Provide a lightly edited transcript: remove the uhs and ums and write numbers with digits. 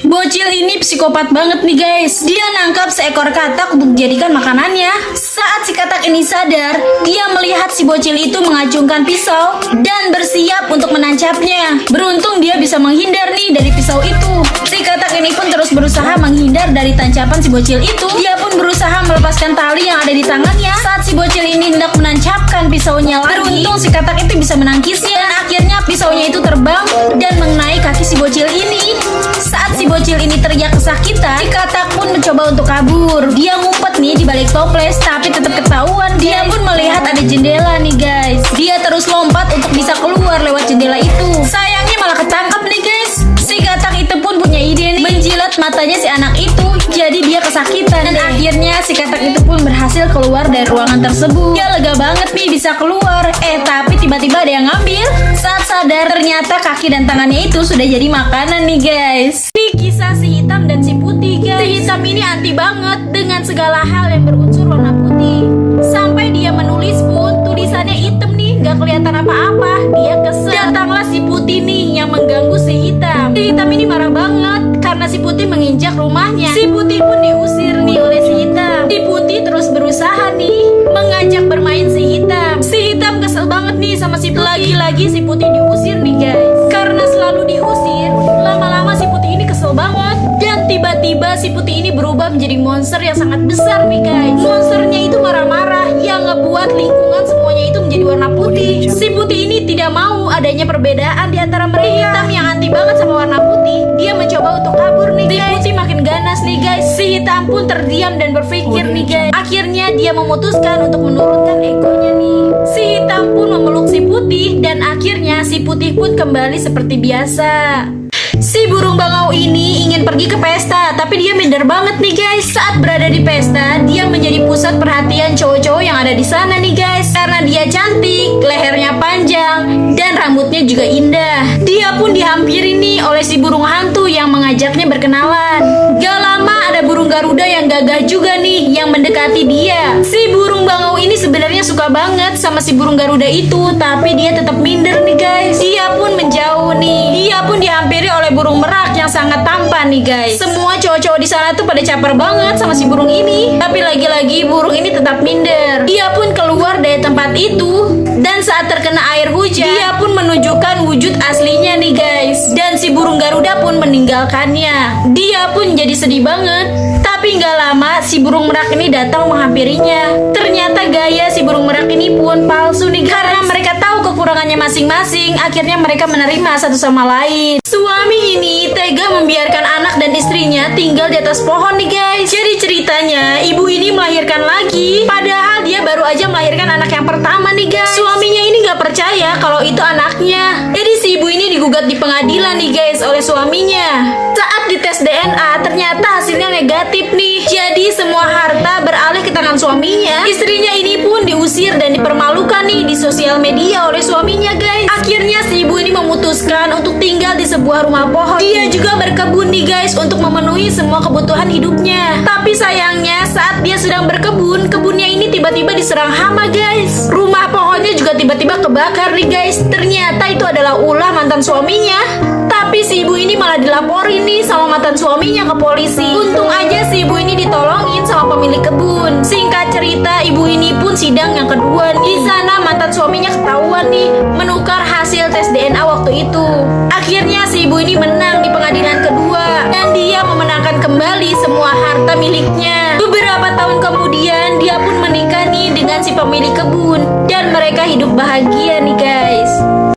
Bocil ini psikopat banget nih guys. Dia nangkap seekor katak untuk dijadikan makanannya. Saat si katak ini sadar, dia melihat si bocil itu mengacungkan pisau dan bersiap untuk menancapnya. Beruntung dia bisa menghindar nih dari pisau itu. Si katak ini pun terus berusaha menghindar dari tancapan si bocil itu. Dia pun berusaha melepaskan tali yang ada di tangannya. Saat si bocil ini hendak menancapkan pisaunya lagi, beruntung si katak itu bisa menangkisnya. Dan akhirnya pisaunya itu terbang dan mengenai kaki si bocil ini. Saat si bocil ini teriak kesakitan, si katak pun mencoba untuk kabur. Dia ngumpet nih di balik toples, tapi tetap ketahuan. Dia pun melihat ada jendela nih guys. Dia terus lompat untuk bisa keluar lewat jendela itu. Sayangnya malah ketangkap nih guys. Si katak itu pun punya ide nih, menjilat matanya si anak itu. Jadi dia kesakitan dan akhirnya si katak itu pun berhasil keluar dari ruangan tersebut. Dia lega banget nih bisa keluar. Tapi tiba-tiba ada yang ngambil. Saat sadar ternyata kaki dan tangannya itu sudah jadi makanan nih guys. Ini kisah si hitam dan si putih guys. Si hitam ini anti banget dengan segala hal yang berunsur warna putih. Sampai dia menulis pun tulisannya hitam nih, gak kelihatan apa-apa. Dia kesel. Datanglah si putih nih yang mengganggu si hitam. Si hitam ini marah banget karena si putih menginjak rumahnya. Si putih pun diusir nih oleh si hitam. Si putih terus berusaha nih mengajak bermain si hitam. Si hitam kesel banget nih sama si putih. Lagi-lagi si putih diusir nih guys. Karena selalu diusir, lama-lama si putih ini kesel banget. Dan tiba-tiba si putih ini berubah menjadi monster yang sangat besar nih guys. Monsternya itu marah-marah yang ngebuat lingkungan semuanya itu menjadi warna putih. Si putih ini tidak mau adanya perbedaan di antara mereka. Hitam yang anti banget sama warna putih, dia mencoba untuk kabur nih guys. Si putih makin ganas nih guys. Si hitam pun terdiam dan berpikir nih guys. Akhirnya dia memutuskan untuk menurunkan egonya nih. Si hitam pun memeluk si putih dan akhirnya si putih pun kembali seperti biasa. Si burung bangau ini ingin pergi ke pesta, tapi dia minder banget nih guys. Saat berada di pesta, dia menjadi pusat perhatian cowok-cowok yang ada di sana nih guys. Karena dia cantik, lehernya panjang, dan rambutnya juga indah. Dia pun dihampiri nih oleh si burung hantu yang mengajaknya berkenalan. Gak lama ada burung garuda yang gagah juga nih yang mendekati dia. Si burung bangau ini sebenarnya suka banget sama si burung garuda itu, tapi dia tetap minder nih guys. Dia pun menjauh nih. Dia pun dihampiri oleh burung merak yang sangat tampan nih guys. Semua cowok-cowok di sana tuh pada caper banget sama si burung ini. Tapi lagi-lagi burung ini tetap minder. Dia pun keluar dari tempat itu. Dan saat terkena air hujan, dia pun menunjukkan wujud aslinya nih guys. Dan si burung garuda pun meninggalkannya. Dia pun jadi sedih banget. Tapi nggak lama si burung merak ini datang menghampirinya. Ternyata gaya si burung merak ini pun palsu nih guys. Karena mereka tahu kekurangannya masing-masing, akhirnya mereka menerima satu sama lain. Suami ini tega membiarkan anak dan istrinya tinggal di atas pohon nih guys. Jadi ceritanya ibu ini melahirkan lagi, padahal dia baru aja melahirkan anak yang pertama nih guys. Suaminya ini gak percaya kalau itu anaknya. Jadi si ibu ini digugat di pengadilan nih guys oleh suaminya. Saat dites DNA ternyata hasilnya negatif nih. Jadi semua harta beralih ke tangan suaminya. Istrinya ini pun diusir dan dipermalukan nih di sosial media oleh suaminya guys. Akhirnya si ibu ini memutuskan untuk tinggal di sebuah rumah pohon. Dia juga berkebun nih guys untuk memenuhi semua kebutuhan hidupnya. Tapi sayangnya saat dia sedang berkebun, kebunnya ini tiba-tiba diserang hama guys. Rumah pohonnya juga tiba-tiba kebakar nih guys. Ternyata itu adalah ulah mantan suaminya. Tapi si ibu ini malah dilaporin nih sama mantan suaminya ke polisi. Untung aja si ibu ini ditolongin sama pemilik kebun. Singkat cerita, ibu ini pun sidang yang kedua. Di sana mantan suaminya ketahuan nih menukar hasil tes DNA waktu itu. Akhirnya si ibu ini menang di pengadilan kedua dan dia memenangkan kembali semua harta miliknya. Beberapa tahun kemudian dia pun menikah nih dengan si pemilik kebun dan mereka hidup bahagia nih.